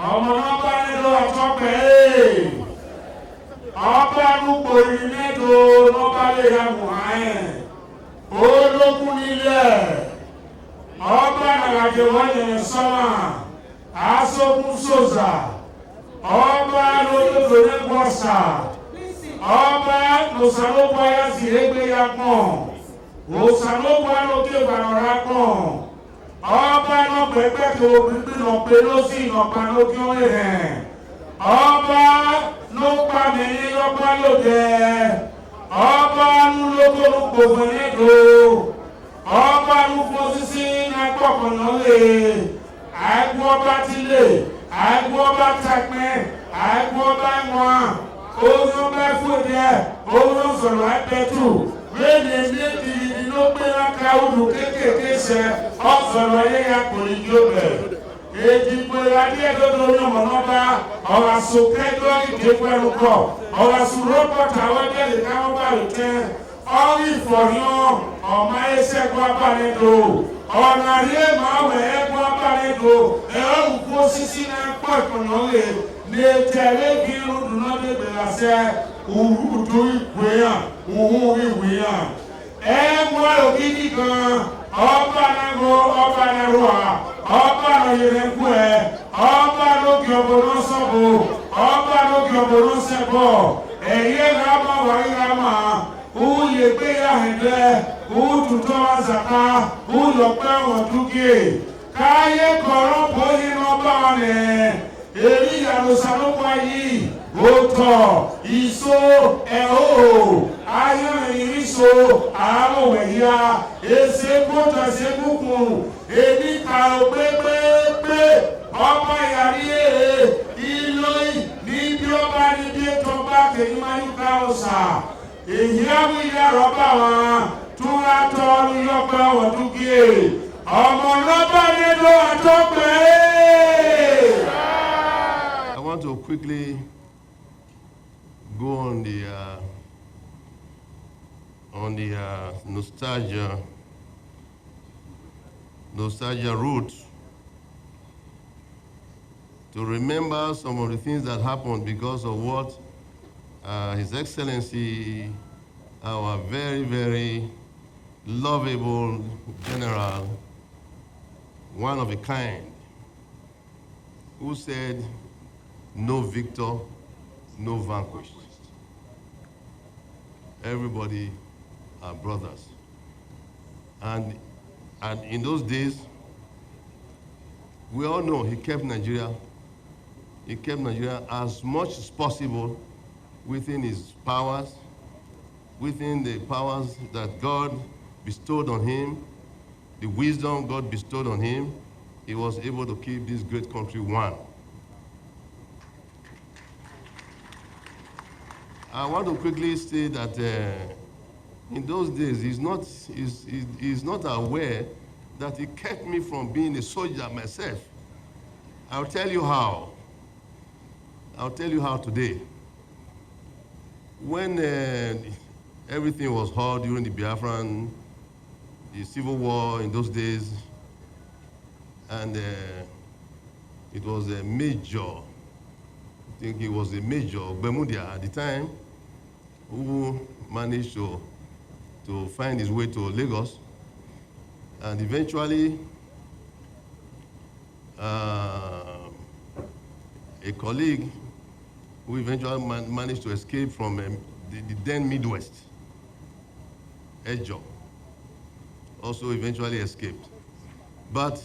ọmọ náà bá nílò ọ̀tọ́pẹ́ ọba nùgbò ìrìnàjò lọ́ba lè ya mùháyẹ̀ ológun nílẹ̀ ọba nàgàjẹ̀ wọ́n yẹn sọ́mà asókun sòzà ọba lójútó ní gbọ́sà ọba lòsàlógbó ayásì égbé ya pọ̀n lòsàlógbó alókè ìbànúrà pọ̀n ọba náà pẹ́pẹ́ tó gbígbí náà pé ló sì nàpa lókè òye rẹ̀ ọba ló pa mí ní ọba lóde ọba ló lóko ló gbòòfò nígbò ọba ló fọ́ sísí ní agbọ́kànlá lè àìgbọ́ ọba ti lè àìgbọ́ ọba tàpẹ́ àìgbọ́ ọba wọn oyún ọba fòdìẹ oyún sọ̀rọ̀ àpẹtù léde lédi ló gbé láka odò kéékèèké sẹ ọ̀sọ̀rọ̀ yẹn akọ̀lì yóò bẹ̀. Èdìgbò adé dodo ní ọmọlọ́ba ọ̀làsó kẹjọ́ ìdẹ́gbẹ́rún kọ̀ ọ̀làsó rọ́pọ̀tà ọ̀dẹ́ lè káwọ́ bá lè tẹ́ ọ̀rí ìfọ̀yán ọ̀ma ẹsẹ̀ gbọ́ abánidò ọ̀nà rí màá wẹ̀ ẹ́ gbọ́ abánidò ẹ̀ ọ̀hùnkú sísí náà pọ̀ ìpọ̀nà lè lè tẹ̀lé kí irúdùn náà lè bẹ̀rẹ̀ sẹ́ òwúdù ìwé yàn òhun ìwé yàn ẹ̀ mọ́ ògidì kan ọba nàgó ọba nàrúwà ọba nàyẹrẹkú ẹ ọba lókè ọbọdọ sọbọ ọba lókè ọbọdọ sẹbọ ẹyẹ nàbà wàyí nàmà òye gbéyà hẹdẹ òtútọ àzàká òlọpẹ ọdúnkè káyé kọrọ bóyí n'ọba rẹ èyí àlùsàlùkọ yìí òtọ ìso ẹhó ayọ̀rìn ìso àlọ̀wẹ̀yà èsè gbọ́dọ̀ ṣe kúkùn èmi kà ó gbégbégbé ọmọ ìyàrí èè ìlóyìn níbi ọba níbi ètò ọba kèyí máa ń ká ọ̀sà èyí àwọn ìyá rọ́bà wọn tún wá tọ́ọ̀lù yọpẹ́ ọ̀dúnkè ọmọ lọ́bà nílò àtọ́pẹ́. I want to quickly go on the nostalgia route to remember some of the things that happened because of what His Excellency, our very, very lovable general, one of a kind, who said, "No victor, no vanquished." Everybody are brothers. And in those days, we all know he kept Nigeria as much as possible within his powers, within the powers that God bestowed on him, the wisdom God bestowed on him. He was able to keep this great country one. I want to quickly say that in those days, he's not aware that he kept me from being a soldier myself. I'll tell you how. I'll tell you how today. When everything was hard during the Biafran, the Civil War in those days, and it was a major, I think it was a major, Bemudia at the time, who managed to find his way to Lagos, and eventually a colleague who eventually managed to escape from the then Midwest, Ejo, also eventually escaped. But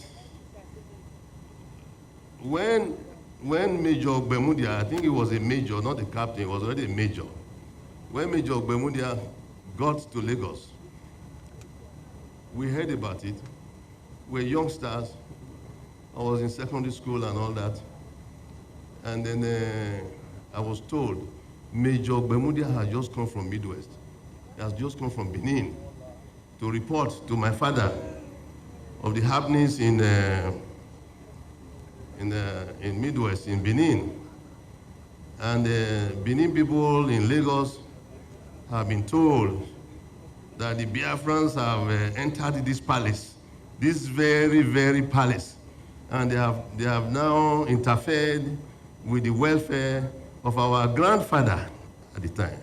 when Major Bemudia, I think he was a major, not a captain, he was already a major. When Major Bemudia got to Lagos, we heard about it. We were youngsters. I was in secondary school and all that. And then I was told Major Bemudia has just come from Midwest. He has just come from Benin to report to my father of the happenings in Midwest, in Benin. And Benin people in Lagos have been told that the Biafrans have entered this palace, this very, very palace, and they have now interfered with the welfare of our grandfather at the time.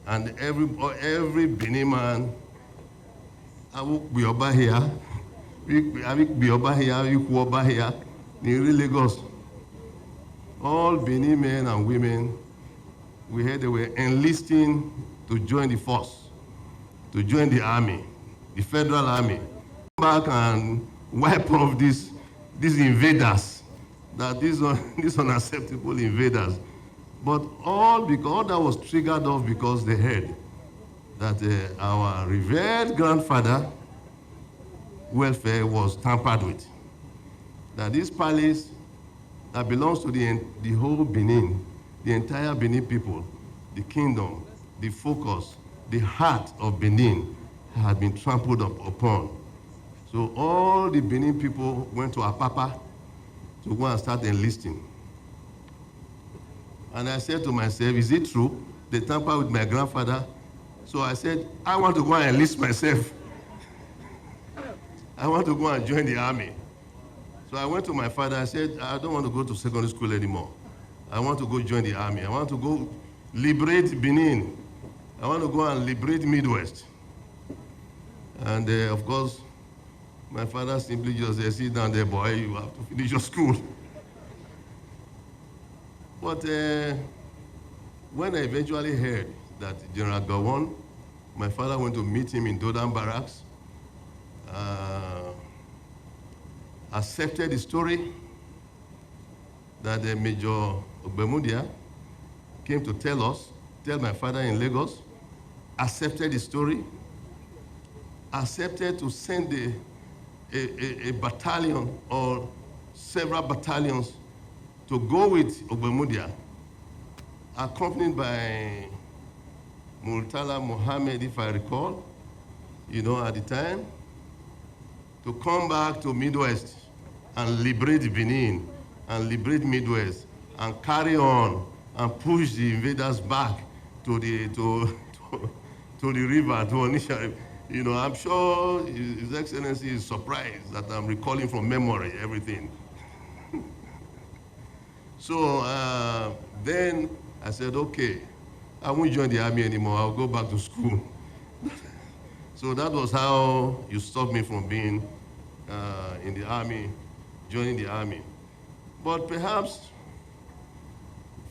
And every Benin man, I will be over here, I will be over here, you will over here, in Lagos. All Benin men and women, we heard they were enlisting to join the force, to join the army, the federal army. Come back and wipe off these invaders, these unacceptable invaders. But all that was triggered off because they heard that our revered grandfather welfare was tampered with. That this palace that belongs to the whole Benin, the entire Benin people, the kingdom, the focus, the heart of Benin had been trampled upon. So all the Benin people went to Apapa to go and start enlisting. And I said to myself, is it true? They tampered with my grandfather. So I said, I want to go and enlist myself. I want to go and join the army. So I went to my father. I said, I don't want to go to secondary school anymore. I want to go join the army. I want to go liberate Benin. I want to go and liberate Midwest. And of course, my father simply just said, sit down there, boy, you have to finish your school. But when I eventually heard that General Gowon, my father went to meet him in Dodan Barracks, accepted the story that Major Oba Ewuare came to tell my father in Lagos, accepted the story, accepted to send a battalion or several battalions to go with Oba Ewuare, accompanied by Murtala Mohammed, if I recall, at the time, to come back to Midwest and liberate Benin and liberate Midwest and carry on and push the invaders back to the river, to Onisha. I'm sure His Excellency is surprised that I'm recalling from memory everything. So then I said, okay, I won't join the army anymore. I'll go back to school. So that was how you stopped me from being in the army, joining the army. But perhaps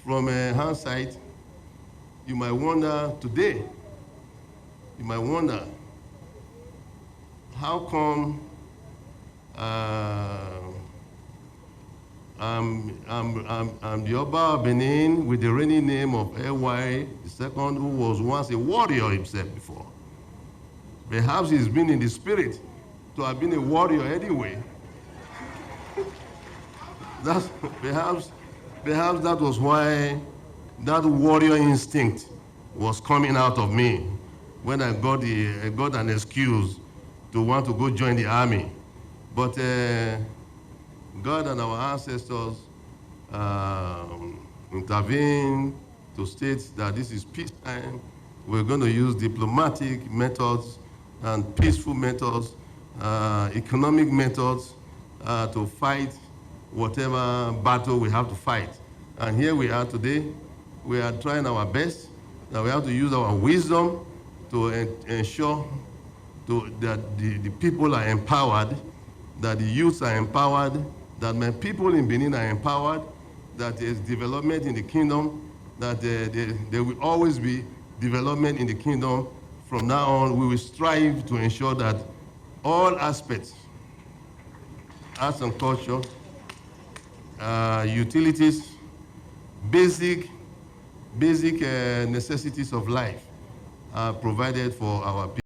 from hindsight, you might wonder today, how come I'm the Oba of Benin with the reigning name of Ewuare II, who was once a warrior himself before. Perhaps he's been in the spirit to have been a warrior anyway. Perhaps that was why that warrior instinct was coming out of me when I got an excuse to want to go join the army. But God and our ancestors intervened to state that this is peacetime. We're going to use diplomatic methods and peaceful methods, economic methods to fight whatever battle we have to fight. And here we are today. We are trying our best. Now we have to use our wisdom to ensure that the people are empowered, that the youths are empowered, that my people in Benin are empowered, that there's development in the kingdom, that there will always be development in the kingdom. From now on, we will strive to ensure that all aspects, arts and culture, utilities, basic necessities of life are provided for our people.